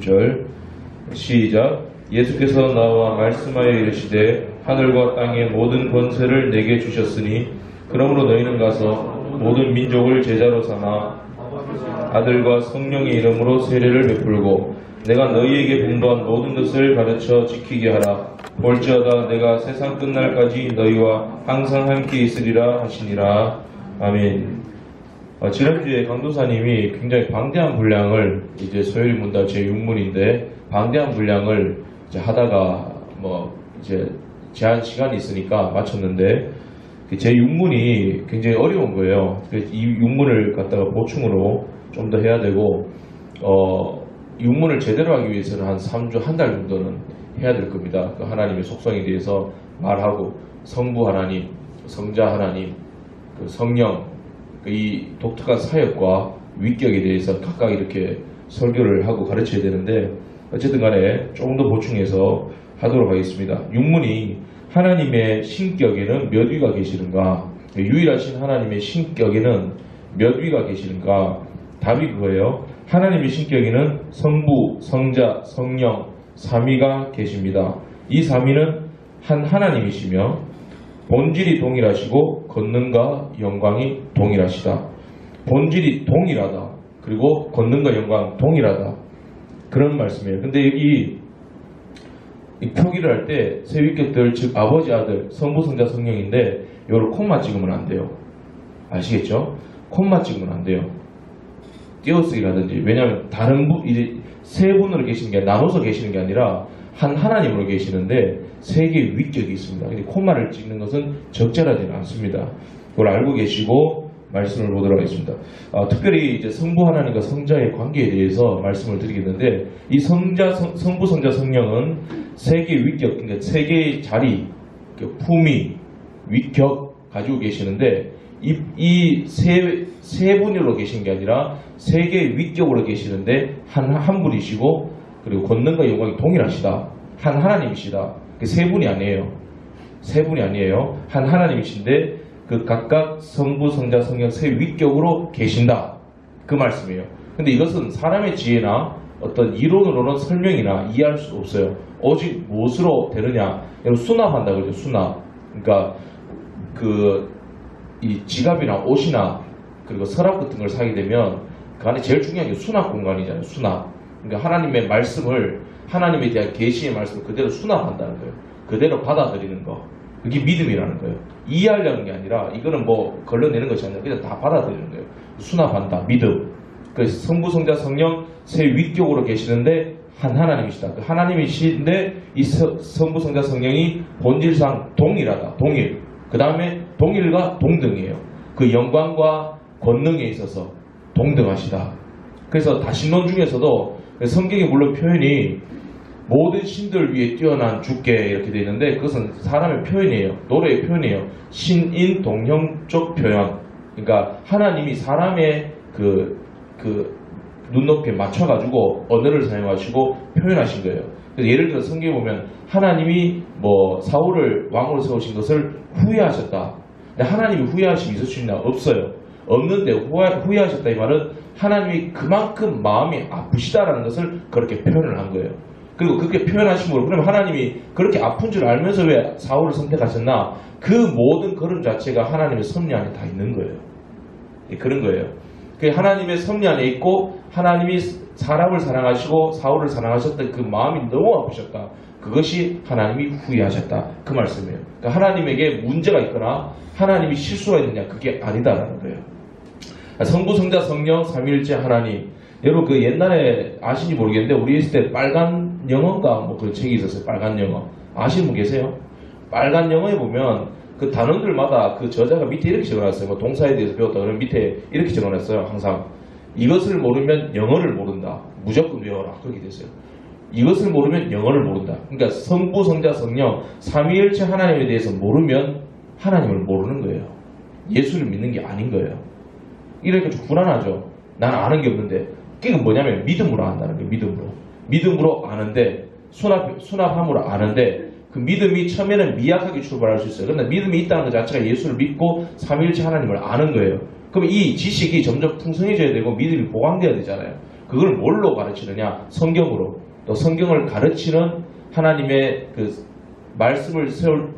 20절 시작. 예수께서 나와 말씀하여 이르시되 하늘과 땅의 모든 권세를 내게 주셨으니 그러므로 너희는 가서 모든 민족을 제자로 삼아 아들과 성령의 이름으로 세례를 베풀고 내가 너희에게 분부한 모든 것을 가르쳐 지키게 하라. 볼지어다 내가 세상 끝날까지 너희와 항상 함께 있으리라 하시니라. 아멘. 지난주에 강도사님이 굉장히 방대한 분량을 이제 소요리 문답 제6문인데 방대한 분량을 이제 하다가 이제 제한 시간이 있으니까 마쳤는데 제6문이 굉장히 어려운 거예요. 이 6문을 갖다가 보충으로 좀 더 해야 되고 6문을 제대로 하기 위해서는 한 3주, 한 달 정도는 해야 될 겁니다. 그 하나님의 속성에 대해서 말하고 성부 하나님, 성자 하나님, 그 성령, 이 독특한 사역과 위격에 대해서 각각 이렇게 설교를 하고 가르쳐야 되는데 어쨌든 간에 조금 더 보충해서 하도록 하겠습니다. 6문이 하나님의 신격에는 몇 위가 계시는가? 유일하신 하나님의 신격에는 몇 위가 계시는가? 답이 그거예요. 하나님의 신격에는 성부, 성자, 성령, 삼위가 계십니다. 이 삼위는 한 하나님이시며 본질이 동일하시고 권능과 영광이 동일하시다. 본질이 동일하다. 그리고 권능과 영광 동일하다. 그런 말씀이에요. 근데 이 표기를 할 때 세 위격들 즉 아버지, 아들, 성부, 성자, 성령인데 이걸 콤마 찍으면 안 돼요. 아시겠죠? 콤마 찍으면 안 돼요. 띄어쓰기라든지. 왜냐하면 다른 이제 세 분으로 계시는 게 나눠서 계시는 게 아니라 한 하나님으로 계시는데 세 개의 위격이 있습니다. 근데 콤마를 찍는 것은 적절하지는 않습니다. 그걸 알고 계시고 말씀을 보도록 하겠습니다. 특별히 이제 성부 하나님과 성자의 관계에 대해서 말씀을 드리겠는데 이 성부, 성자, 성령은 세 개의 위격, 그러니까 세 개의 자리, 품위, 위격 가지고 계시는데 이 세 분으로 계신 게 아니라 세 개의 위격으로 계시는데 한 분이시고 그리고 권능과 영광이 동일하시다. 한 하나님이시다. 세 분이 아니에요. 세 분이 아니에요. 한 하나님이신데 그 각각 성부, 성자, 성령 세 위격으로 계신다. 그 말씀이에요. 근데 이것은 사람의 지혜나 어떤 이론으로는 설명이나 이해할 수 없어요. 오직 무엇으로 되느냐? 여러분 수납한다 그러죠. 수납. 그러니까 이 지갑이나 옷이나 그리고 서랍 같은 걸 사게 되면 그 안에 제일 중요한 게 수납 공간이잖아요. 수납. 그러니까 하나님의 말씀을 하나님에 대한 계시의 말씀을 그대로 수납한다는 거예요. 그대로 받아들이는 거. 그게 믿음이라는 거예요. 이해하려는 게 아니라 이거는 걸러내는 것이 아니라 그냥 다 받아들이는 거예요. 수납한다. 믿음. 그래서 성부, 성자, 성령 세 위격으로 계시는데 한 하나님이시다. 그 하나님이신데 이 성부, 성자, 성령이 본질상 동일하다. 동일. 그 다음에 동일과 동등이에요. 그 영광과 권능에 있어서 동등하시다. 그래서 다신론 중에서도 성경에 물론 표현이 모든 신들 위에 뛰어난 주께 이렇게 되어 있는데 그것은 사람의 표현이에요. 노래의 표현이에요. 신인 동형적 표현. 그러니까 하나님이 사람의 그 눈높이에 맞춰가지고 언어를 사용하시고 표현하신 거예요. 그래서 예를 들어 성경에 보면 하나님이 사울을 왕으로 세우신 것을 후회하셨다. 근데 하나님이 후회하심이 있을 수 있나? 없어요. 없는데 후회하셨다 이 말은 하나님이 그만큼 마음이 아프시다라는 것을 그렇게 표현을 한 거예요. 그리고 그렇게 표현하심으로 그러면 하나님이 그렇게 아픈 줄 알면서 왜 사울을 선택하셨나? 그 모든 걸음 자체가 하나님의 섭리 안에 다 있는 거예요. 그런 거예요. 하나님의 섭리 안에 있고 하나님이 사람을 사랑하시고 사울을 사랑하셨던 그 마음이 너무 아프셨다. 그것이 하나님이 후회하셨다. 그 말씀이에요. 그러니까 하나님에게 문제가 있거나 하나님이 실수가 있느냐 그게 아니다라는 거예요. 성부, 성자, 성령, 삼위일체 하나님. 여러분 그 옛날에 아시는지 모르겠는데 우리 있을 때 빨간 영어인가 그 책이 있었어요. 빨간 영어. 아시는 분 계세요? 빨간 영어에 보면 그 단원들마다 그 저자가 밑에 이렇게 적어놨어요. 동사에 대해서 배웠다 그러면 밑에 이렇게 적어놨어요. 항상 이것을 모르면 영어를 모른다. 무조건 외워라. 그렇게 됐어요. 이것을 모르면 영어를 모른다. 그러니까 성부, 성자, 성령 삼위일체 하나님에 대해서 모르면 하나님을 모르는 거예요. 예수를 믿는 게 아닌 거예요. 이러니까 좀 불안하죠. 나는 아는 게 없는데 그게 뭐냐면 믿음으로 안다는 거예요. 믿음으로 아는데 수납함으로 아는데 그 믿음이 처음에는 미약하게 출발할 수 있어요. 그런데 믿음이 있다는 것 자체가 예수를 믿고 삼위일체 하나님을 아는 거예요. 그럼 이 지식이 점점 풍성해져야 되고 믿음이 보강돼야 되잖아요. 그걸 뭘로 가르치느냐? 성경으로. 또 성경을 가르치는 하나님의 그 말씀을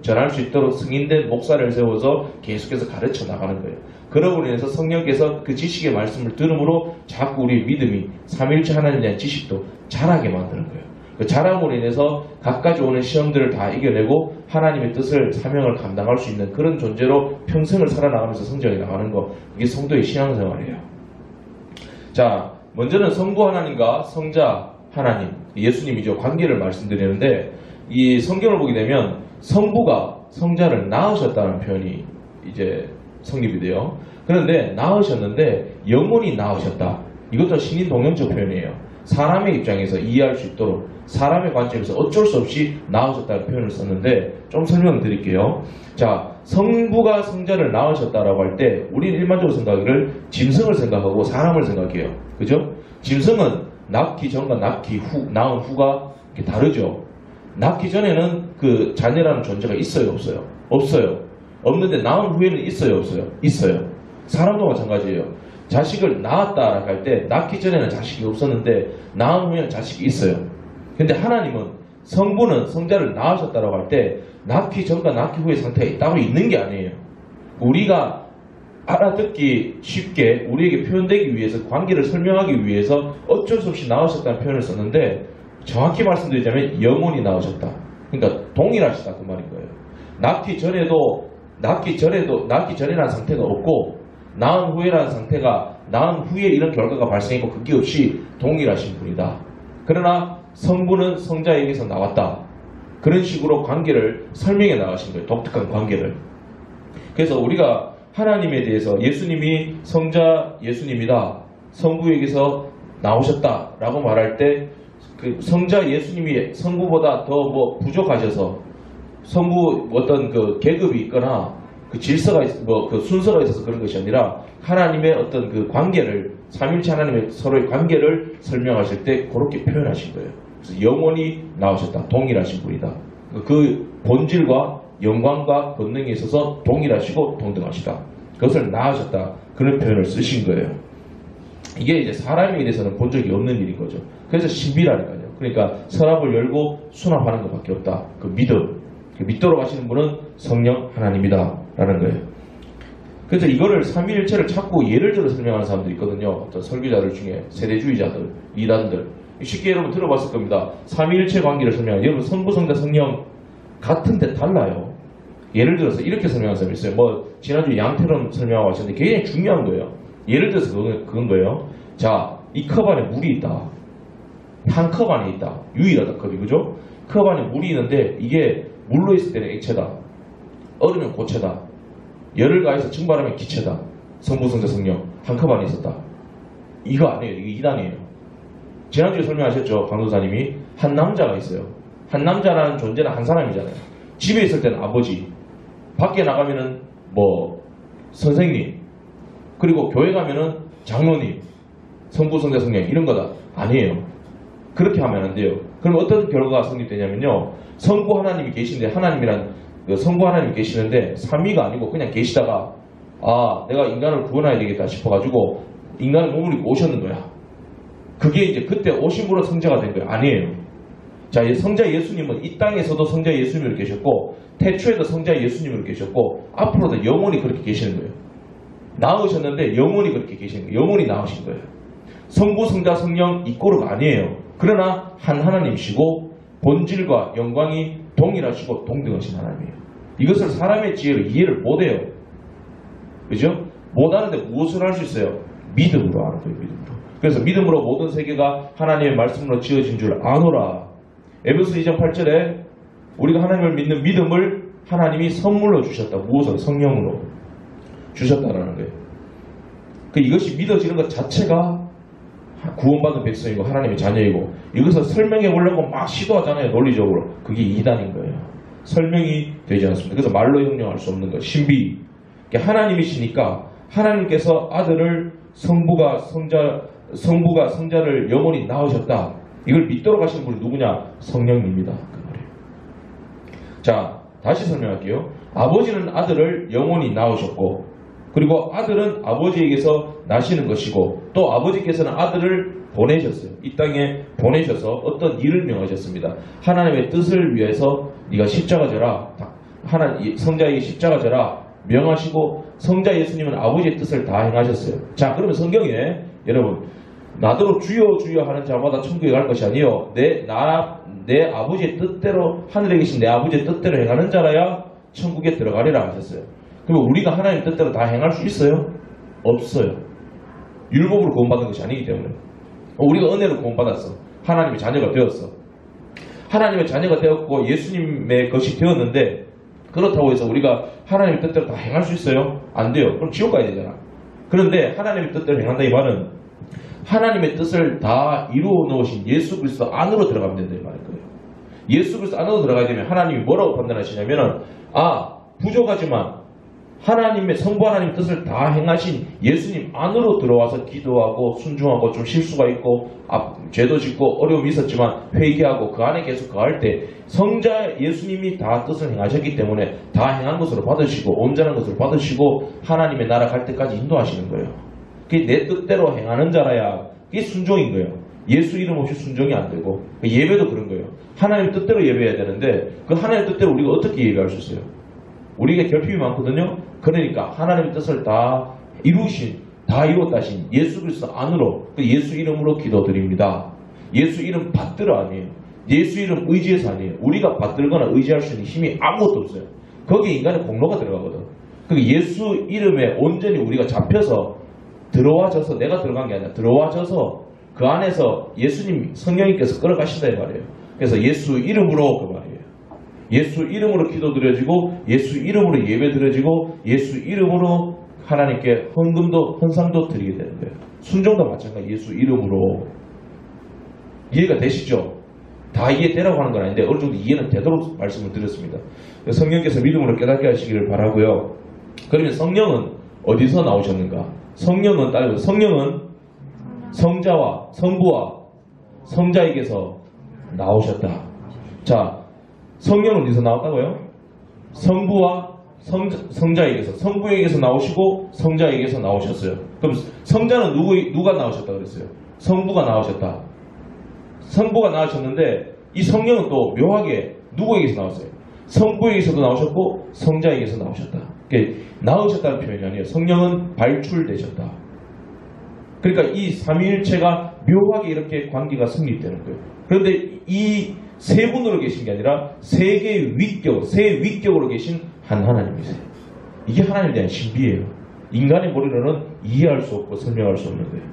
전할 수 있도록 승인된 목사를 세워서 계속해서 가르쳐 나가는 거예요. 그러고 인해서 성령께서 그 지식의 말씀을 들음으로 자꾸 우리 믿음이 삼위일체 하나님에 대한 지식도 자라게 만드는 거예요. 그 자람으로 인해서 갖가지 오는 시험들을 다 이겨내고 하나님의 뜻을 사명을 감당할 수 있는 그런 존재로 평생을 살아나가면서 성장해 나가는 거, 이게 성도의 신앙생활이에요. 자, 먼저는 성부 하나님과 성자 하나님, 예수님이죠. 관계를 말씀드리는데, 이 성경을 보게 되면 성부가 성자를 낳으셨다는 표현이 이제 성립이 돼요. 그런데 낳으셨는데 영원히 낳으셨다. 이것도 신인 동명적 표현이에요. 사람의 입장에서 이해할 수 있도록 사람의 관점에서 어쩔 수 없이 낳으셨다는 표현을 썼는데, 좀 설명을 드릴게요. 자, 성부가 성자를 낳으셨다라고 할 때 우리는 일반적으로 생각을 짐승을 생각하고 사람을 생각해요. 그죠? 짐승은 낳기 전과 낳기 후, 낳은 후가 다르죠. 낳기 전에는 그 자녀라는 존재가 있어요, 없어요? 없어요. 없는데 낳은 후에는 있어요, 없어요? 있어요. 사람도 마찬가지예요. 자식을 낳았다라고 할 때 낳기 전에는 자식이 없었는데 낳은 후에는 자식이 있어요. 근데 하나님은 성부는 성자를 낳으셨다라고 할 때 낳기 전과 낳기 후의 상태가 따로 있는 게 아니에요. 우리가 알아듣기 쉽게 우리에게 표현되기 위해서, 관계를 설명하기 위해서 어쩔 수 없이 낳으셨다는 표현을 썼는데, 정확히 말씀드리자면 영원히 낳으셨다. 그러니까 동일하시다 그 말인 거예요. 낳기 전이라는 상태가 없고 낳은 후에라는 상태가, 낳은 후에 이런 결과가 발생했고 그게 없이 동일하신 분이다. 그러나 성부는 성자에게서 나왔다. 그런 식으로 관계를 설명해 나가신 거예요. 독특한 관계를. 그래서 우리가 하나님에 대해서 예수님이 성자 예수님이다, 성부에게서 나오셨다라고 말할 때 그 성자 예수님이 성부보다 더 뭐 부족하셔서 성부 어떤 그 계급이 있거나 그 질서가 그 순서가 있어서 그런 것이 아니라 하나님의 어떤 그 관계를, 삼위일체 하나님의 서로의 관계를 설명하실 때 그렇게 표현하신 거예요. 그래서 영원히 나오셨다. 동일하신 분이다. 그 본질과 영광과 권능에 있어서 동일하시고 동등하시다. 그것을 낳으셨다. 그런 표현을 쓰신 거예요. 이게 이제 사람에 대해서는 본 적이 없는 일인 거죠. 그래서 신비라니까요. 그러니까 서랍을 열고 수납하는 것밖에 없다. 그 믿음. 믿도록 하시는 분은 성령 하나님이다 라는 거예요. 그래서 이거를 삼위일체를 자꾸 예를 들어 설명하는 사람들이 있거든요. 어떤 설교자들 중에 세대주의자들, 이단들. 쉽게 여러분 들어봤을 겁니다. 삼위일체 관계를 설명하는, 여러분 성부, 성자, 성령 같은데 달라요. 예를 들어서 이렇게 설명하는 사람이 있어요. 뭐 지난주에 양태론 설명하고 하셨는데 굉장히 중요한 거예요. 예를 들어서 그건 거예요. 자, 이 컵 안에 물이 있다. 한 컵 안에 있다. 유일하다 컵이, 그죠? 컵 안에 물이 있는데 이게 물로 있을 때는 액체다. 얼으면 고체다. 열을 가해서 증발하면 기체다. 성부, 성자, 성령 한 컵 안에 있었다. 이거 아니에요. 이게 이단이에요. 지난주에 설명하셨죠. 강도사님이. 한 남자가 있어요. 한 남자라는 존재는 한 사람이잖아요. 집에 있을 때는 아버지, 밖에 나가면은 뭐 선생님, 그리고 교회 가면은 장로님, 성부, 성자, 성령 이런 거다. 아니에요. 그렇게 하면 안 돼요. 그럼 어떤 결과가 성립되냐면요. 성부 하나님이 계신데, 하나님이란 그 성부 하나님이 계시는데 삼위가 아니고 그냥 계시다가, 아, 내가 인간을 구원해야 되겠다 싶어가지고 인간을 몸을 입고 오셨는 거야. 그게 이제 그때 오심으로 성자가 된 거예요. 아니에요. 자, 성자 예수님은 이 땅에서도 성자 예수님으로 계셨고 태초에도 성자 예수님으로 계셨고 앞으로도 영원히 그렇게 계시는 거예요. 낳으셨는데 영원히 그렇게 계시는 거예요. 영원히 낳으신 거예요. 성부, 성자, 성령 이꼬르가 아니에요. 그러나 한 하나님이시고 본질과 영광이 동일하시고 동등하신 하나님이에요. 이것을 사람의 지혜로 이해를 못해요. 그죠? 못하는데 무엇을 할 수 있어요? 믿음으로 하는 거예요. 믿음으로. 그래서 믿음으로 모든 세계가 하나님의 말씀으로 지어진 줄 아노라. 에베소 2장 8절에 우리가 하나님을 믿는 믿음을 하나님이 선물로 주셨다. 무엇으로? 성령으로 주셨다라는 거예요. 이것이 믿어지는 것 자체가 구원받은 백성이고 하나님의 자녀이고, 이것을 설명해 보려고 막 시도하잖아요. 논리적으로. 그게 이단인 거예요. 설명이 되지 않습니다. 그래서 말로 형용할 수 없는 것. 신비. 하나님이시니까 하나님께서 아들을 성부가 성자를 영원히 낳으셨다. 이걸 믿도록 하시는 분이 누구냐? 성령입니다. 그 말이에요. 자, 다시 설명할게요. 아버지는 아들을 영원히 낳으셨고, 그리고 아들은 아버지에게서 나시는 것이고 또 아버지께서는 아들을 보내셨어요. 이 땅에 보내셔서 어떤 일을 명하셨습니다. 하나님의 뜻을 위해서 네가 십자가 져라. 성자에게 십자가 져라. 명하시고 성자 예수님은 아버지의 뜻을 다 행하셨어요. 자, 그러면 성경에 여러분 나더러 주여 주여 하는 자마다 천국에 갈 것이 아니요 내 아버지의 뜻대로 하늘에 계신 내 아버지의 뜻대로 행하는 자라야 천국에 들어가리라 하셨어요. 그러면 우리가 하나님 뜻대로 다 행할 수 있어요? 없어요. 율법으로 구원받은 것이 아니기 때문에. 우리가 은혜로 구원받았어. 하나님의 자녀가 되었어. 하나님의 자녀가 되었고 예수님의 것이 되었는데 그렇다고 해서 우리가 하나님의 뜻대로 다 행할 수 있어요? 안 돼요. 그럼 지옥 가야 되잖아. 그런데 하나님의 뜻대로 행한다 이 말은 하나님의 뜻을 다 이루어 놓으신 예수 그리스도 안으로 들어가면 된다 이 말인 거예요. 예수 그리스도 안으로 들어가게 되면 하나님이 뭐라고 판단하시냐면은 부족하지만 하나님의 성부 하나님의 뜻을 다 행하신 예수님 안으로 들어와서 기도하고 순종하고 좀 실수가 있고 죄도 짓고 어려움이 있었지만 회개하고 그 안에 계속 거할 때 성자 예수님이 다 뜻을 행하셨기 때문에 다 행한 것으로 받으시고 온전한 것으로 받으시고 하나님의 나라 갈 때까지 인도하시는 거예요. 그게 내 뜻대로 행하는 자라야 그게 순종인 거예요. 예수 이름 없이 순종이 안 되고 예배도 그런 거예요. 하나님 뜻대로 예배해야 되는데 그 하나님 뜻대로 우리가 어떻게 예배할 수 있어요? 우리에게 결핍이 많거든요. 그러니까 하나님의 뜻을 다 이루신 다 이루었다 하신 예수 그리스도 안으로 그 예수 이름으로 기도드립니다. 예수 이름 받들어 아니에요. 예수 이름 의지해서 아니에요. 우리가 받들거나 의지할 수 있는 힘이 아무것도 없어요. 거기에 인간의 공로가 들어가거든. 그러니까 예수 이름에 온전히 우리가 잡혀서 들어와져서 내가 들어간 게 아니라 들어와져서 그 안에서 예수님 성령님께서 끌어가신다 이 말이에요. 그래서 예수 이름으로 그 말이에요. 예수 이름으로 기도 드려지고 예수 이름으로 예배 드려지고 예수 이름으로 하나님께 헌상도 드리게 되는 거예요. 순종도 마찬가지 예수 이름으로. 이해가 되시죠? 다 이해되라고 하는 건 아닌데 어느 정도 이해는 되도록 말씀을 드렸습니다. 성령께서 믿음으로 깨닫게 하시기를 바라고요. 그러면 성령은 어디서 나오셨는가? 성령은 성자와 성부와 성자에게서 나오셨다. 자, 성령은 어디서 나왔다고요? 성부와 성자에게서, 성부에게서 나오시고 성자에게서 나오셨어요. 그럼 성자는 누가 나오셨다 그랬어요? 성부가 나오셨다. 성부가 나오셨는데 이 성령은 또 묘하게 누구에게서 나왔어요? 성부에게서도 나오셨고 성자에게서 나오셨다. 그러니까 나오셨다는 표현이 아니에요. 성령은 발출되셨다. 그러니까 이 삼위일체가 묘하게 이렇게 관계가 성립되는 거예요. 그런데 이 세 분으로 계신 게 아니라 세 위격으로 계신 한 하나님이세요. 이게 하나님에 대한 신비예요. 인간의 머리로는 이해할 수 없고 설명할 수 없는 거예요.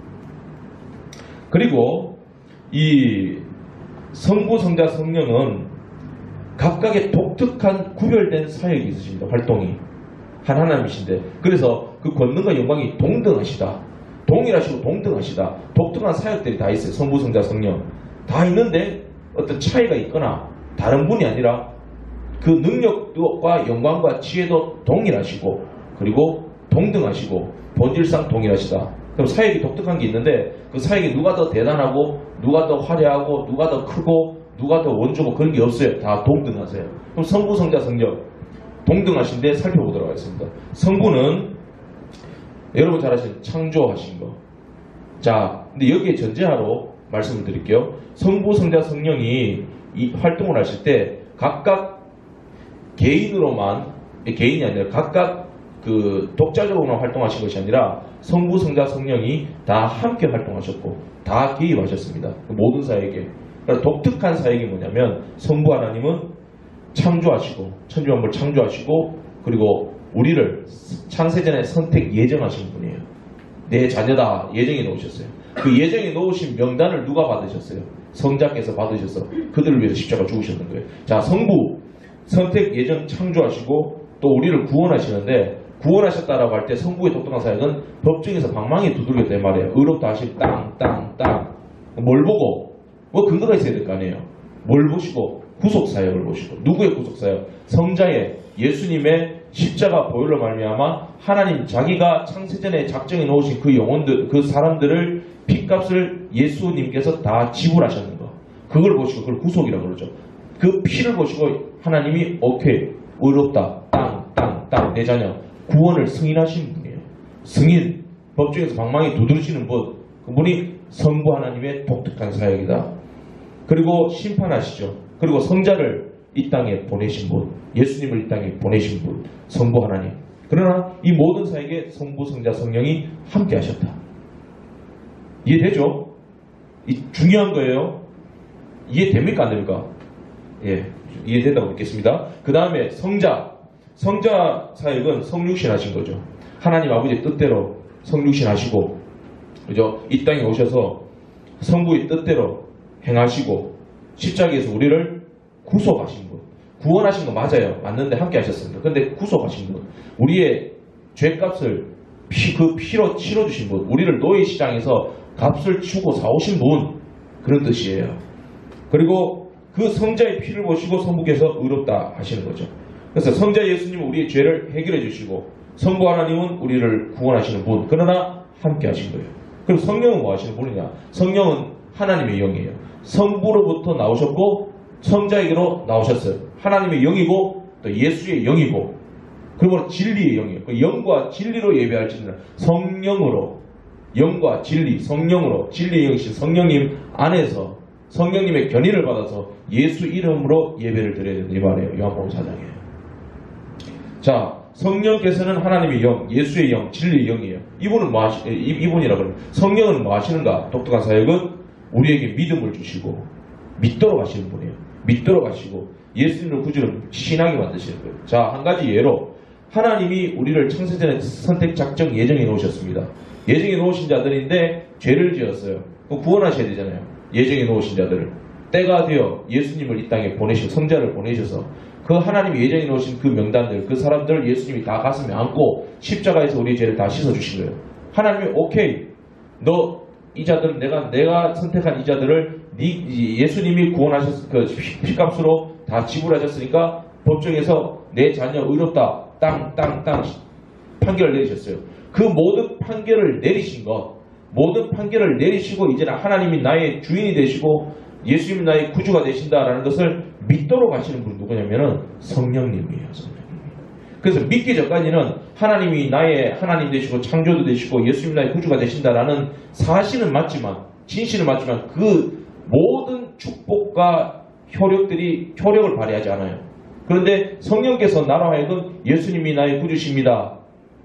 그리고 이 성부, 성자, 성령은 각각의 독특한 구별된 사역이 있으십니다. 활동이. 한 하나님이신데 그래서 그 권능과 영광이 동등하시다. 동일하시고 동등하시다. 독특한 사역들이 다 있어요. 성부, 성자, 성령. 다 있는데 어떤 차이가 있거나 다른 분이 아니라 그 능력과 영광과 지혜도 동일하시고 그리고 동등하시고 본질상 동일하시다. 그럼 사역이 독특한 게 있는데 그 사역이 누가 더 대단하고 누가 더 화려하고 누가 더 크고 누가 더 원조고 그런 게 없어요. 다 동등하세요. 그럼 성부, 성자, 성령 동등하신데 살펴보도록 하겠습니다. 성부는 여러분 잘 아시는 창조하신 거. 자, 근데 여기에 전제하로 말씀을 드릴게요. 성부, 성자, 성령이 이 활동을 하실 때 각각 개인으로만, 개인이 아니라 각각 그 독자적으로만 활동하신 것이 아니라 성부, 성자, 성령이 다 함께 활동하셨고 다 개입하셨습니다. 모든 사역에. 그러니까 독특한 사역이 뭐냐면 성부 하나님은 창조하시고 천지만물 창조하시고 그리고 우리를 창세전에 선택 예정하신 분이에요. 내 자녀다 예정에 놓으셨어요. 그 예정에 놓으신 명단을 누가 받으셨어요? 성자께서 받으셔서 그들을 위해서 십자가 죽으셨는 거예요. 자, 성부 선택 예정 창조하시고 또 우리를 구원하시는데 구원하셨다라고 할 때 성부의 독특한 사역은 법정에서 방망이 두들겼단 말이에요. 의롭다 하실 땅. 뭘 보고? 뭐 근거가 있어야 될 거 아니에요. 뭘 보시고? 구속사역을 보시고. 누구의 구속사역? 성자의 예수님의 십자가 보혈로 말미암아 하나님 자기가 창세전에 작정해 놓으신 그 영혼들, 그 사람들을 피값을 예수님께서 다 지불하셨는 거. 그걸 보시고 그걸 구속이라고 그러죠. 그 피를 보시고 하나님이 오케이 의롭다 땅 내 자녀 구원을 승인하신 분이에요. 승인, 법정에서 방망이 두드리시는 분, 그분이 성부 하나님의 독특한 사역이다. 그리고 심판하시죠. 그리고 성자를 이 땅에 보내신 분, 예수님을 이 땅에 보내신 분, 성부 하나님. 그러나 이 모든 사역에 성부, 성자, 성령이 함께 하셨다. 이해되죠? 중요한 거예요. 이해됩니까? 안 됩니까? 예, 이해된다고 믿겠습니다. 그 다음에 성자 사역은 성육신 하신 거죠. 하나님 아버지의 뜻대로 성육신 하시고, 그죠? 이 땅에 오셔서 성부의 뜻대로 행하시고, 십자가에서 우리를 구속하신 분. 구원하신 거 맞아요. 맞는데 함께 하셨습니다. 근데 구속하신 분. 우리의 죄값을 그 피로 치러주신 분. 우리를 노예 시장에서 값을 치고 사오신 분. 그런 뜻이에요. 그리고 그 성자의 피를 보시고 성부께서 의롭다 하시는 거죠. 그래서 성자 예수님은 우리의 죄를 해결해 주시고, 성부 하나님은 우리를 구원하시는 분. 그러나 함께 하신 거예요. 그럼 성령은 뭐 하시는 분이냐? 성령은 하나님의 영이에요. 성부로부터 나오셨고 성자에게로 나오셨어요. 하나님의 영이고 또 예수의 영이고, 그리고 진리의 영이에요. 영과 진리로 예배할지는 성령으로, 영과 진리, 성령으로, 진리의 영이신 성령님 안에서 성령님의 견인을 받아서 예수 이름으로 예배를 드려야 된다 이 말이에요. 요한복음 4장에. 자, 성령께서는 하나님의 영, 예수의 영, 진리의 영이에요. 이분은 뭐 이분이라 그러면 성령은 뭐 하시는가? 독특한 사역은 우리에게 믿음을 주시고 믿도록 하시는 분이에요. 믿도록 하시고 예수님을 구주로 신하게 만드시는 거예요. 자, 한 가지 예로 하나님이 우리를 창세전에 선택 작정 예정해 놓으셨습니다. 예정해 놓으신 자들인데 죄를 지었어요. 그럼 구원하셔야 되잖아요. 예정해 놓으신 자들을. 때가 되어 예수님을 이 땅에 보내신 성자를 보내셔서 그 하나님이 예정해 놓으신 그 명단들, 그 사람들 예수님이 다 가슴에 안고 십자가에서 우리의 죄를 다 씻어주신 거예요. 하나님이 오케이, 너 이 자들 내가 선택한 이 자들을 예수님이 구원하셨 그 피값으로 다 지불하셨으니까 법정에서 내 자녀 의롭다 땅 판결을 내리셨어요. 그 모든 판결을 내리신 것, 모든 판결을 내리시고 이제는 하나님이 나의 주인이 되시고 예수님이 나의 구주가 되신다라는 것을 믿도록 하시는 분이 누구냐면은 성령님이에요. 성령님. 그래서 믿기 전까지는 하나님이 나의 하나님 되시고 창조도 되시고 예수님이 나의 구주가 되신다라는 사실은 맞지만, 진실은 맞지만 그 모든 축복과 효력을 발휘하지 않아요. 그런데 성령께서 나로 하여금 예수님이 나의 구주십니다.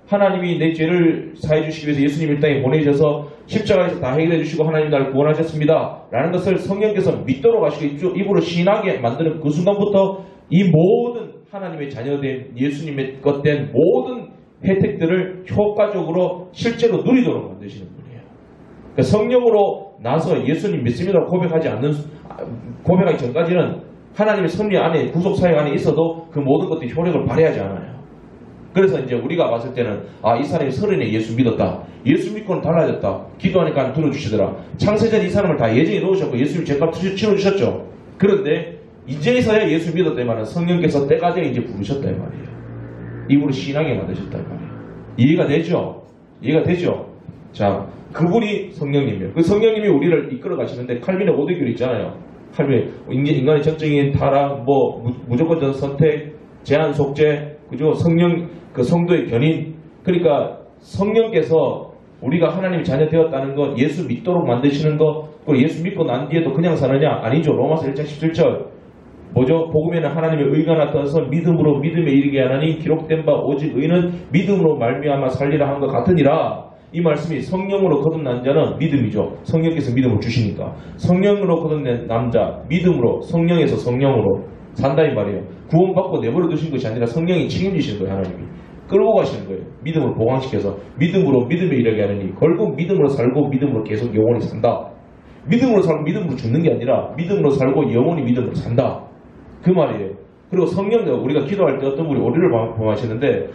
하나님이 내 죄를 사해 주시기 위해서 예수님을 이 땅에 보내셔서 십자가에서 다 해결해 주시고 하나님 나를 구원하셨습니다. 라는 것을 성령께서 믿도록 하시고 입으로 신하게 만드는 그 순간부터 이 모든 하나님의 자녀된 예수님의 것된 모든 혜택들을 효과적으로 실제로 누리도록 만드시는 분이에요. 그러니까 성령으로 나서 예수님 믿습니다 고백하기 전까지는 하나님의 섭리 안에 구속사역 안에 있어도 그 모든 것들이 효력을 발휘하지 않아요. 그래서 이제 우리가 봤을 때는 이 사람이 30에 예수 믿었다. 예수 믿고는 달라졌다. 기도하니까 들어주시더라. 창세전 이 사람을 다 예정해 놓으셨고 예수님 죄값 치러주셨죠. 그런데 이제서야 예수 믿었다 이 말은 성령께서 때가 되어 이제 부르셨다 이 말이에요. 입으로 신하게 만드셨다 이 말이에요. 이해가 되죠? 이해가 되죠? 자, 그분이 성령님이에요. 그 성령님이 우리를 이끌어 가시는데 칼빈의 5대 규율 있잖아요. 칼빈 인간의 전적인 타락, 무조건적 선택, 제한 속죄, 그죠? 성령, 그 성도의 견인. 그러니까 성령께서 우리가 하나님의 자녀 되었다는 것, 예수 믿도록 만드시는 것, 그리고 예수 믿고 난 뒤에도 그냥 사느냐? 아니죠. 로마서 1장 17절. 뭐죠? 복음에는 하나님의 의가 나타나서 믿음으로 믿음에 이르게 하나니 기록된 바 오직 의는 믿음으로 말미암아 살리라 한 것 같으니라. 이 말씀이 성령으로 거듭난 자는 믿음이죠. 성령께서 믿음을 주시니까. 성령으로 거듭난 남자, 믿음으로, 성령에서 성령으로 산다 이 말이에요. 구원받고 내버려 두신 것이 아니라 성령이 책임지시는 거예요. 하나님이 끌고 가시는 거예요. 믿음을 보강시켜서 믿음으로 믿음에 이르게 하느니 결국 믿음으로 살고 믿음으로 계속 영원히 산다. 믿음으로 살고 믿음으로 죽는 게 아니라 믿음으로 살고 영원히 믿음으로 산다. 그 말이에요. 그리고 성령도 우리가 기도할 때 어떤 분이 오리를 범하시는데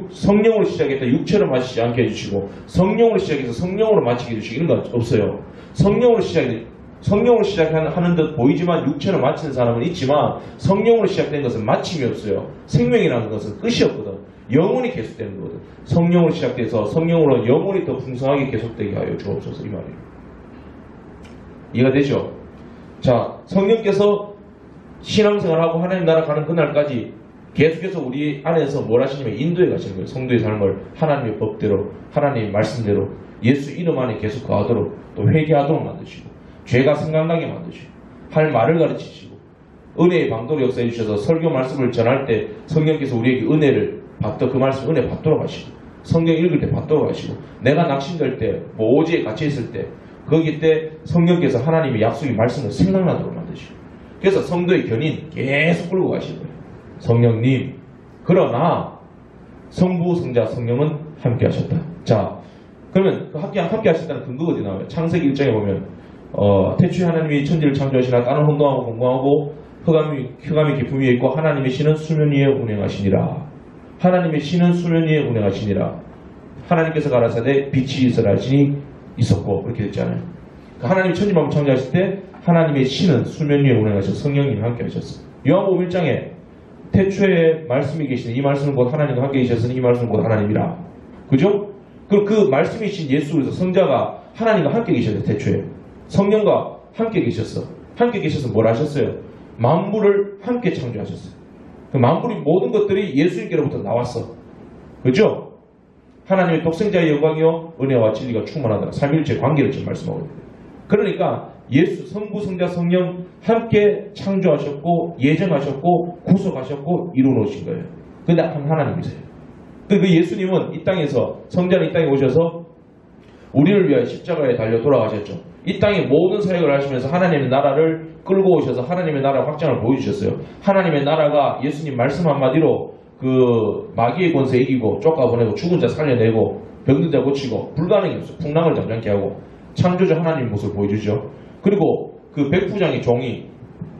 성령으로 시작했다 육체로 마치지 않게 해주시고 성령으로 시작해서 성령으로 마치게 해주시고 이런 거 없어요. 성령으로 시작하는 듯 보이지만 육체로 마치는 사람은 있지만 성령으로 시작된 것은 마침이 없어요. 생명이라는 것은 끝이 없거든. 영원히 계속되는 거거든. 성령으로 시작돼서 성령으로 영원히 더 풍성하게 계속되게 하여 주옵소서 이 말이에요. 이해가 되죠? 자, 성령께서 신앙생활하고 하나님 나라 가는 그날까지 계속해서 우리 안에서 뭘 하시냐면 인도해 가시는 거예요. 성도의 삶을 하나님의 법대로, 하나님의 말씀대로 예수 이름 안에 계속 거하도록 또 회개하도록 만드시고 죄가 생각나게 만드시고 할 말을 가르치시고 은혜의 방도로 역사해 주셔서 설교 말씀을 전할 때 성령께서 우리에게 은혜를 받도 그 말씀 은혜 받도록 하시고 성경 읽을 때 받도록 하시고 내가 낙심될 때 뭐 오지에 갇혀 있을 때 거기 때 성령께서 하나님의 약속의 말씀을 생각나도록 만드시고 그래서 성도의 견인 계속 끌고 가시는 거예요. 성령님 그러나 성부 성자 성령은 함께 하셨다. 자 그러면 그 함께 하셨다는 근거가 어디 나와요? 창세기 1장에 보면 태초에 하나님이 천지를 창조하시나 땅을 혼동하고 공고하고 흑암이 깊음 위에 있고 하나님의 신은 수면 위에 운행하시니라. 하나님의 신은 수면 위에 운행하시니라. 하나님께서 가라사대 빛이 있으라 하시니 있었고 그렇게 됐잖아요. 하나님이 천지만물 창조하실 때 하나님의 신은 수면 위에 운행하셔서 성령님이 함께 하셨어요. 요한복음 1장에 태초에 말씀이 계시니 이 말씀은 곧 하나님과 함께 계셨으니 이 말씀은 곧 하나님이라. 그죠? 그리고 그 말씀이신 예수에서 성자가 하나님과 함께 계셨어요. 태초에 성령과 함께 계셨어. 함께 계셔서 뭘 하셨어요? 만물을 함께 창조하셨어요. 그 만물이 모든 것들이 예수님께로부터 나왔어. 그죠? 하나님의 독생자의 영광이요 은혜와 진리가 충만하다. 삼위일체 관계를 지금 말씀하고 있어요. 그러니까 예수, 성부, 성자, 성령 함께 창조하셨고 예정하셨고 구속하셨고 이루어놓으신 거예요. 근데 한 하나님이세요. 그 예수님은 이 땅에서 성자는 이 땅에 오셔서 우리를 위하여 십자가에 달려 돌아가셨죠. 이 땅에 모든 사역을 하시면서 하나님의 나라를 끌고 오셔서 하나님의 나라 확장을 보여주셨어요. 하나님의 나라가 예수님 말씀 한마디로 그 마귀의 권세 이기고 쫓아보내고 죽은 자 살려내고 병든 자 고치고 불가능이 없어요. 풍랑을 잠잠케 하고 창조주 하나님의 모습을 보여주죠. 그리고 그 백부장의 종이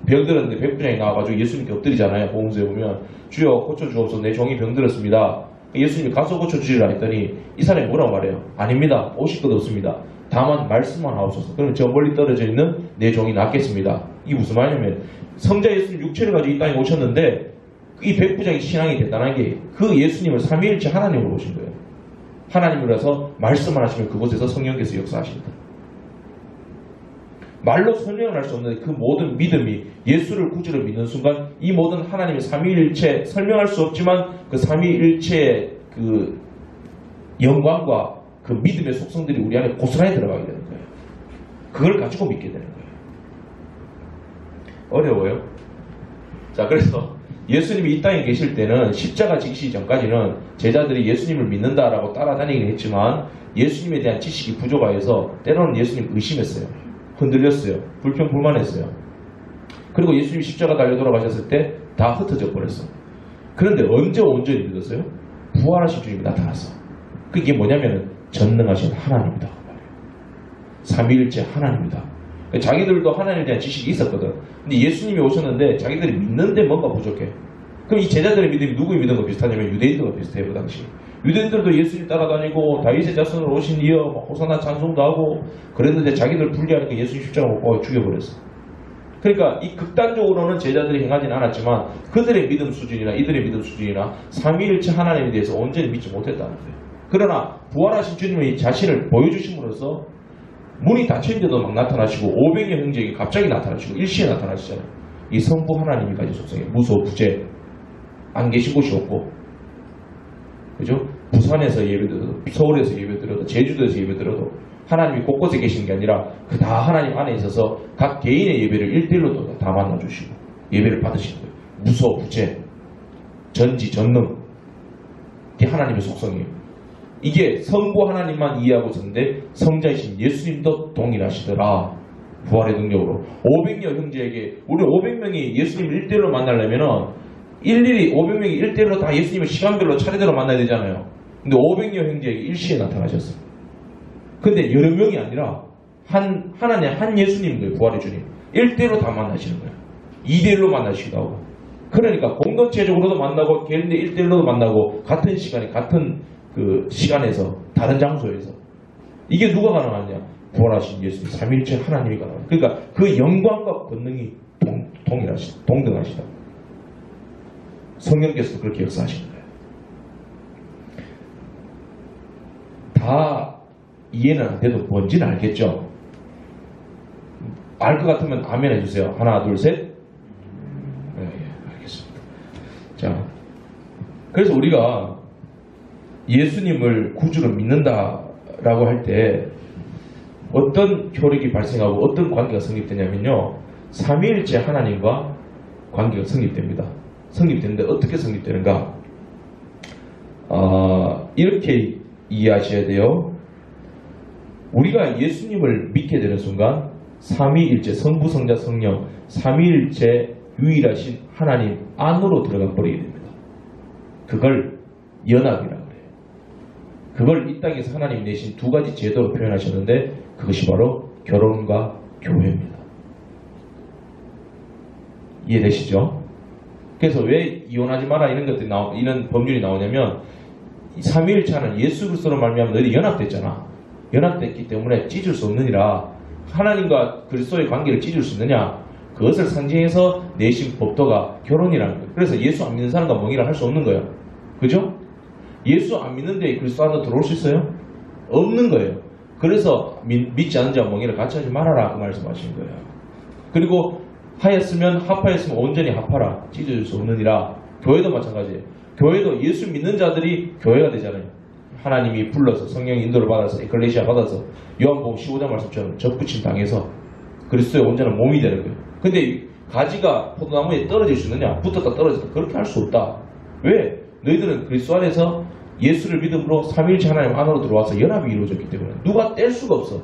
병들었는데 백부장이 나와가지고 예수님께 엎드리잖아요. 복음서에 보면 주여 고쳐주옵소서 내 종이 병들었습니다. 예수님이 가서 고쳐주리라 했더니 이 사람이 뭐라고 말해요? 아닙니다. 오실 것 없습니다. 다만 말씀만 하옵소서. 그러면 저 멀리 떨어져 있는 내 종이 낫겠습니다. 이게 무슨 말이냐면 성자 예수님 육체를 가지고 이 땅에 오셨는데 이 백부장의 신앙이 대단한 게 그 예수님을 삼위일체 하나님으로 오신 거예요. 하나님이라서 말씀만 하시면 그곳에서 성령께서 역사하십니다. 말로 설명을 할 수 없는 그 모든 믿음이 예수를 구주로 믿는 순간 이 모든 하나님의 삼위일체 설명할 수 없지만 그 삼위일체의 그 영광과 그 믿음의 속성들이 우리 안에 고스란히 들어가게 되는 거예요. 그걸 가지고 믿게 되는 거예요. 어려워요? 자, 그래서 예수님이 이 땅에 계실 때는 십자가 지시기 전까지는 제자들이 예수님을 믿는다라고 따라다니긴 했지만 예수님에 대한 지식이 부족하여서 때로는 예수님 의심했어요. 흔들렸어요. 불평불만했어요. 그리고 예수님이 십자가 달려 돌아가셨을 때 다 흩어져 버렸어. 그런데 언제 온전히 믿었어요? 부활하신 주님이 나타났어. 그게 뭐냐면 전능하신 하나님이다. 삼위일체 하나님이다. 자기들도 하나님에 대한 지식이 있었거든. 근데 예수님이 오셨는데 자기들이 믿는데 뭔가 부족해. 그럼 이 제자들의 믿음이 누구의 믿음과 비슷하냐면 유대인들과 비슷해요. 그 당시 유대인들도 예수님 따라다니고 다윗의 자손으로 오신 이여 호산나 찬송도 하고 그랬는데 자기들 불리하니까 예수님 십자가 못 박아 죽여버렸어. 그러니까 이 극단적으로는 제자들이 행하지는 않았지만 그들의 믿음 수준이나 이들의 믿음 수준이나 삼위일체 하나님에 대해서 온전히 믿지 못했다는 거예요. 그러나 부활하신 주님의 자신을 보여주심으로써 문이 닫혀있는데도 막 나타나시고 500여 형제에게 갑자기 나타나시고 일시에 나타나시잖아요. 이 성부 하나님이 가진 속성에 무소, 부재 안 계신 곳이 없고 그죠? 부산에서 예배드려도 서울에서 예배드려도 제주도에서 예배드려도 하나님이 곳곳에 계시는 게 아니라 그 다 하나님 안에 있어서 각 개인의 예배를 1대1로 다 만나주시고 예배를 받으시는 거예요. 무소, 부재 전지, 전능 이게 하나님의 속성이에요. 이게 성부 하나님만 이해하고 있었는데 성자이신 예수님도 동일하시더라. 부활의 능력으로 500여 형제에게 우리 500명이 예수님을 1대1로 만나려면 일일이 500명이 1대1로 다 예수님을 시간별로 차례대로 만나야 되잖아요. 근데 500여 형제에게 일시에 나타나셨어요. 근데 여러 명이 아니라 하나님 한 예수님인 거예요. 부활의 주님 1대1로 다 만나시는 거예요. 2대1로 만나시기도 하고 그러니까 공동체적으로도 만나고 개인대 1대1로도 만나고 같은 시간에 같은 그 시간에서 다른 장소에서 이게 누가 가능하냐? 부활하신 예수님 삼위일체 하나님이 가능합니다. 그러니까 그 영광과 권능이 동등하시다. 성령께서도 그렇게 역사하시는 거예요. 다 이해는 안 돼도 뭔지는 알겠죠? 알 것 같으면 아멘 해주세요. 하나 둘 셋. 네, 알겠습니다. 자 그래서 우리가 예수님을 구주로 믿는다라고 할 때 어떤 효력이 발생하고 어떤 관계가 성립되냐면요. 삼위일체 하나님과 관계가 성립됩니다. 성립되는데 어떻게 성립되는가? 이렇게 이해하셔야 돼요. 우리가 예수님을 믿게 되는 순간 삼위일체 성부, 성자, 성령 삼위일체 유일하신 하나님 안으로 들어가 버리게 됩니다. 그걸 연합이라고 그래요. 그걸 이 땅에서 하나님 내신 두 가지 제도로 표현하셨는데 그것이 바로 결혼과 교회입니다. 이해되시죠? 그래서 왜 이혼하지 마라 이런 것들이 이런 법률이 나오냐면 삼위일체는 예수 그리스도로 말미암아 너희들이 연합됐잖아. 연합됐기 때문에 찢을 수 없느니라. 하나님과 그리스도의 관계를 찢을 수 있느냐? 그것을 상징해서 내신 법도가 결혼이라는 거예요. 그래서 예수 안 믿는 사람과 멍이라 할 수 없는 거예요. 그죠? 예수 안 믿는데 그리스도 안으로 들어올 수 있어요? 없는 거예요. 그래서 믿지 않는 자와 멍이라 같이 하지 말아라 그 말씀하신 거예요. 그리고 하였으면 합하였으면 온전히 합하라. 찢어질 수 없느니라. 교회도 마찬가지예요. 교회도 예수 믿는 자들이 교회가 되잖아요. 하나님이 불러서 성령의 인도를 받아서 에클레시아 받아서 요한복음 15장 말씀처럼 접붙임 당해서 그리스도의 온전한 몸이 되는 거예요. 근데 가지가 포도나무에 떨어질 수 있느냐? 붙었다 떨어졌다 그렇게 할 수 없다. 왜? 너희들은 그리스도 안에서 예수를 믿음으로 삼위일체 하나님 안으로 들어와서 연합이 이루어졌기 때문에 누가 뗄 수가 없어.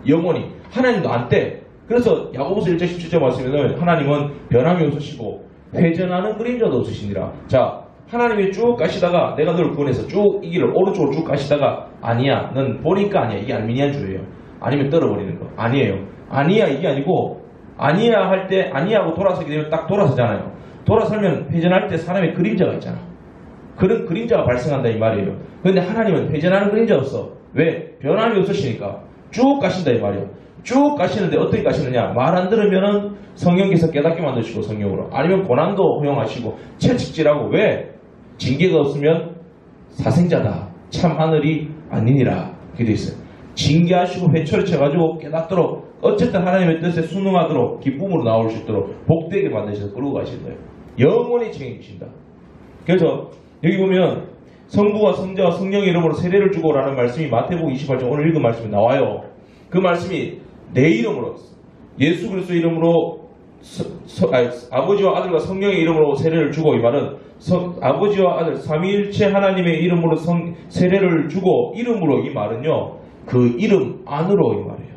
영원히. 하나님도 안 떼. 그래서 야고보서 1장 17절 말씀에는 하나님은 변함이 없으시고 회전하는 그림자도 없으시니라. 자, 하나님이 쭉 가시다가 내가 너를 구원해서 쭉 이 길을 오른쪽으로 쭉 가시다가 아니야. 넌 보니까 아니야. 이게 알미니안주의예요. 아니면 떨어버리는 거. 아니에요. 아니야 이게 아니고 아니야 할 때 아니야하고 돌아서게 되면 딱 돌아서잖아요. 돌아서면 회전할 때 사람의 그림자가 있잖아. 그런 그림자가 발생한다 이 말이에요. 그런데 하나님은 회전하는 그림자가 없어. 왜? 변함이 없으시니까 쭉 가신다 이 말이에요. 쭉 가시는데 어떻게 가시느냐? 말 안 들으면은 성령께서 깨닫게 만드시고 성령으로 아니면 고난도 허용하시고 채찍질하고 왜? 징계가 없으면 사생자다. 참 하늘이 아니니라. 그렇게 되어 있어요. 징계하시고 회초리 쳐가지고 깨닫도록 어쨌든 하나님의 뜻에 순응하도록 기쁨으로 나올 수 있도록 복되게 만드셔서 끌고 가시는 거예요. 영원히 책임지신다. 그래서 여기 보면 성부와 성자와 성령의 이름으로 세례를 주고라는 말씀이 마태복음 28장 오늘 읽은 말씀이 나와요. 그 말씀이 내 이름으로 예수 그리스도 이름으로 아버지와 아들과 성령의 이름으로 세례를 주고 이 말은 아버지와 아들 삼위일체 하나님의 이름으로 세례를 주고 이름으로 이 말은요. 그 이름 안으로 이 말이에요.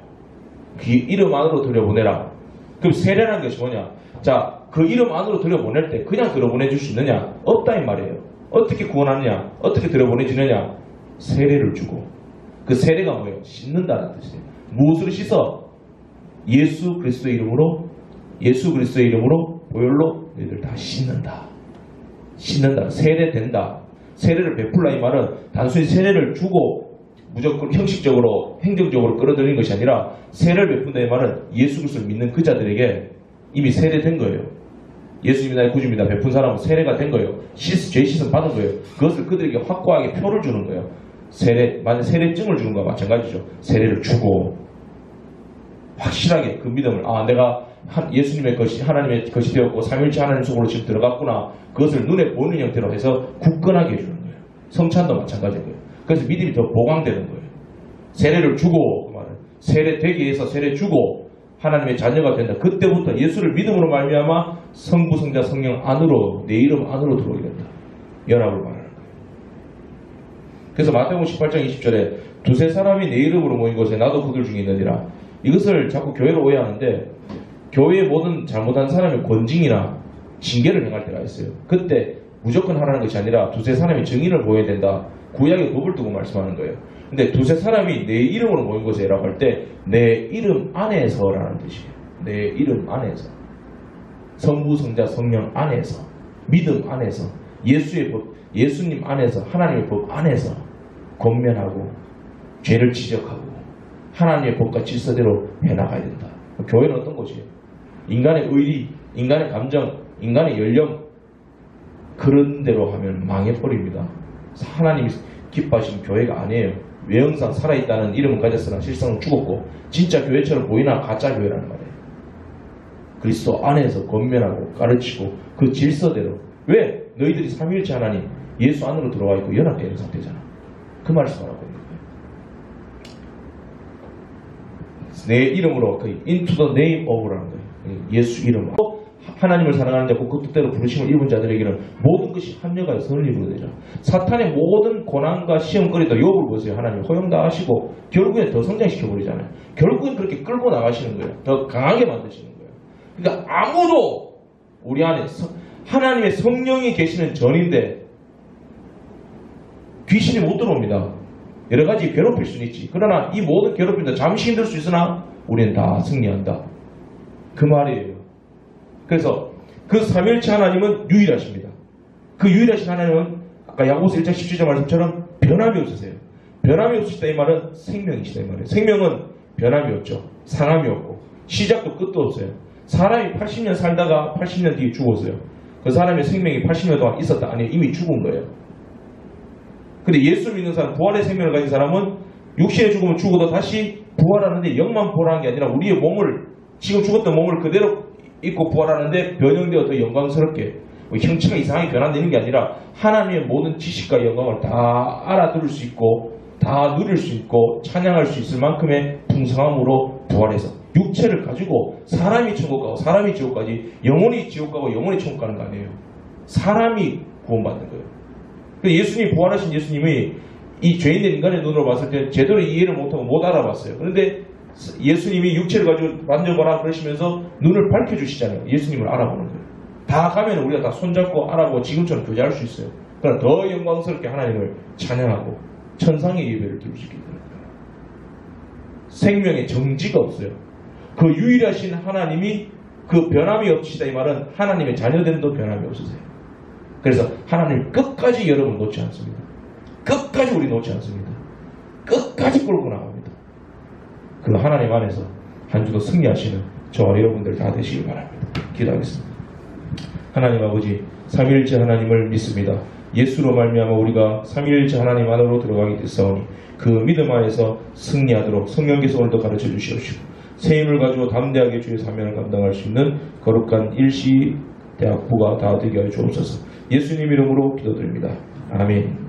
그 이름 안으로 들여보내라. 그럼 세례라는 것이 뭐냐? 자, 그 이름 안으로 들여보낼 때 그냥 들여보내줄 수 있느냐? 없다 이 말이에요. 어떻게 구원하느냐? 어떻게 들여보내주느냐? 세례를 주고. 그 세례가 뭐예요? 씻는다는 뜻이에요. 무엇으로 씻어? 예수 그리스도의 이름으로 보혈로 너희들 다 씻는다. 씻는다. 세례된다. 세례를 베풀라 이 말은 단순히 세례를 주고 무조건 형식적으로 행정적으로 끌어들이는 것이 아니라 세례를 베푼다 이 말은 예수 그리스도를 믿는 그 자들에게 이미 세례된 거예요. 예수님이 나의 구주입니다. 베푼 사람은 세례가 된 거예요. 죄 씻음 받은 거예요. 그것을 그들에게 확고하게 표를 주는 거예요. 만약 세례증을 주는 거와 마찬가지죠. 세례를 주고 확실하게 그 믿음을 내가 예수님의 것이 하나님의 것이 되었고 삼위일체 하나님 속으로 지금 들어갔구나. 그것을 눈에 보이는 형태로 해서 굳건하게 해주는 거예요. 성찬도 마찬가지인 거예요. 그래서 믿음이 더 보강되는 거예요. 세례를 주고 그 말은 세례되기 위해서 세례 주고 하나님의 자녀가 된다. 그때부터 예수를 믿음으로 말미암아 성부 성자 성령 안으로 내 이름 안으로 들어오게 된다. 연합을 말하는 거예요. 그래서 마태복음 18장 20절에 두세 사람이 내 이름으로 모인 곳에 나도 그들 중에 있느니라. 이것을 자꾸 교회로 오해하는데 교회의 모든 잘못한 사람의 권징이나 징계를 행할 때가 있어요. 그때 무조건 하라는 것이 아니라 두세 사람이 증인을 보여야 된다. 구약의 법을 두고 말씀하는 거예요. 근데 두세 사람이 내 이름으로 모인 곳에 라고 할 때 내 이름 안에서라는 뜻이에요. 내 이름 안에서. 성부, 성자, 성령 안에서. 믿음 안에서. 예수의 법, 예수님 안에서. 하나님의 법 안에서 권면하고 죄를 지적하고 하나님의 법과 질서대로 해나가야 된다. 교회는 어떤 곳이에요? 인간의 의리, 인간의 감정, 인간의 연령 그런 대로 하면 망해버립니다. 하나님이 기뻐하시는 교회가 아니에요. 외형상 살아있다는 이름은 가졌으나 실상은 죽었고 진짜 교회처럼 보이나 가짜 교회라는 말이에요. 그리스도 안에서 권면하고 가르치고 그 질서대로. 왜? 너희들이 삼위일체 하나님 예수 안으로 들어와 있고 연합되어 있는 상태잖아. 그 말씀을 하고 있는 거예요. 내 이름으로 into the name of라는 거예요. 예수 이름으로 하나님을 사랑하는 자고 그 뜻대로 부르심을 입은 자들에게는 모든 것이 합력하여 선을 이루게 되죠. 사탄의 모든 고난과 시험거리도 욥을 보세요. 하나님 허용 다 하시고 결국엔 더 성장시켜 버리잖아요. 결국엔 그렇게 끌고 나가시는 거예요. 더 강하게 만드시는 거예요. 그러니까 아무도 우리 안에 하나님의 성령이 계시는 전인데 귀신이 못 들어옵니다. 여러 가지 괴롭힐 수는 있지. 그러나 이 모든 괴롭힘도 잠시 힘들 수 있으나 우리는 다 승리한다. 그 말이에요. 그래서 그 삼위일체 하나님은 유일하십니다. 그 유일하신 하나님은 아까 야고보서 1장 17절 말씀처럼 변함이 없으세요. 변함이 없으시다 이 말은 생명이시다 이 말이에요. 생명은 변함이 없죠. 상함이 없고 시작도 끝도 없어요. 사람이 80년 살다가 80년 뒤에 죽었어요. 그 사람의 생명이 80년 동안 있었다 아니 이미 죽은 거예요. 근데 예수 믿는 사람, 부활의 생명을 가진 사람은 육신의 죽음을 죽어도 다시 부활하는데 영만 부활하는 게 아니라 우리의 몸을 지금 죽었던 몸을 그대로 있고 부활하는데 변형되어 더 영광스럽게 형체가 이상하게 변화되는 게 아니라 하나님의 모든 지식과 영광을 다 알아들을 수 있고 다 누릴 수 있고 찬양할 수 있을 만큼의 풍성함으로 부활해서 육체를 가지고 사람이 천국 가고 사람이 지옥 가지 영혼이 지옥 가고 영혼이 천국 가는 거 아니에요. 사람이 구원받는 거예요. 예수님 부활하신 예수님이 이 죄인된 인간의 눈으로 봤을 때 제대로 이해를 못하고 못 알아봤어요. 그런데 예수님이 육체를 가지고 만져봐라 그러시면서 눈을 밝혀주시잖아요. 예수님을 알아보는 거예요. 다 가면 우리가 다 손잡고 알아보고 지금처럼 교제할 수 있어요. 그러나 더 영광스럽게 하나님을 찬양하고 천상의 예배를 드릴 수 있게 되는 거예요. 생명의 정지가 없어요. 그 유일하신 하나님이 그 변함이 없으시다 이 말은 하나님의 자녀됨도 변함이 없으세요. 그래서 하나님 끝까지 여러분 놓지 않습니다. 끝까지 우리 놓지 않습니다. 끝까지 끌고 나갑니다. 그 하나님 안에서 한 주도 승리하시는 저와 여러분들 다 되시길 바랍니다. 기도하겠습니다. 하나님 아버지 삼위일체 하나님을 믿습니다. 예수로 말미암아 우리가 삼위일체 하나님 안으로 들어가게 됐사오니 그 믿음 안에서 승리하도록 성령께서 오늘도 가르쳐 주시옵시고 새 힘을 가지고 담대하게 주의 사명을 감당할 수 있는 거룩한 일시 대학부가 다 되게 하여 주옵소서. 예수님 이름으로 기도드립니다. 아멘.